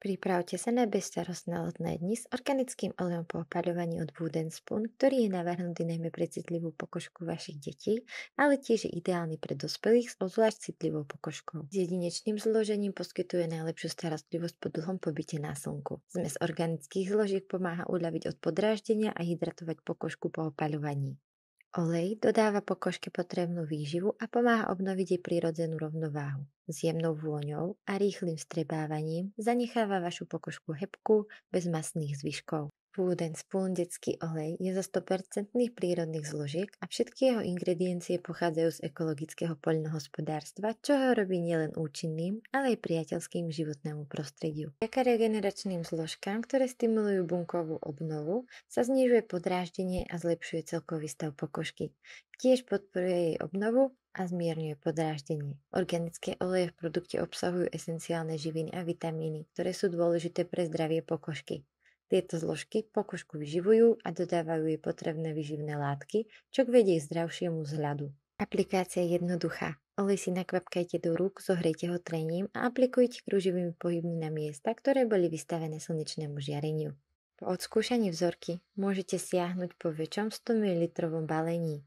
Pripravte sa na bezstarostné letné dni s organickým olejom po opaľovaní od Wooden Spoon, ktorý je navrhnutý najmä pre citlivú pokožku vašich detí, ale tiež je ideálny pre dospelých s obzvlášť citlivou pokožkou. S jedinečným zložením poskytuje najlepšiu starostlivosť po dlhom pobyte na slnku. Zmes organických zložiek pomáha uľaviť od podráždenia a hydratovať pokožku po opaľovaní. Olej dodáva pokožke potrebnú výživu a pomáha obnoviť jej prirodzenú rovnováhu. S jemnou vôňou a rýchlym vstrebávaním zanecháva vašu pokožku hebkú, bez mastných zvyškov. Wooden Spoon detský olej je zo 100% prírodných zložiek a všetky jeho ingrediencie pochádzajú z ekologického poľnohospodárstva, čo ho robí nielen účinným, ale aj priateľským životnému prostrediu. Vďaka regeneračným zložkám, ktoré stimulujú bunkovú obnovu, sa znižuje podráždenie a zlepšuje celkový stav pokožky. Tiež podporuje jej obnovu a zmierňuje podráždenie. Organické oleje v produkte obsahujú esenciálne živiny a vitamíny, ktoré sú dôležité pre zdravie pokožky. Tieto zložky pokožku vyživujú a dodávajú jej potrebné výživné látky, čo vedie k zdravšiemu vzhľadu. Aplikácia je jednoduchá. Olej si nakvapkajte do rúk, zohrejte ho trením a aplikujte kruživými pohybmi na miesta, ktoré boli vystavené slnečnému žiareniu. Po odskúšaní vzorky môžete siahnuť po väčšom 100 ml balení.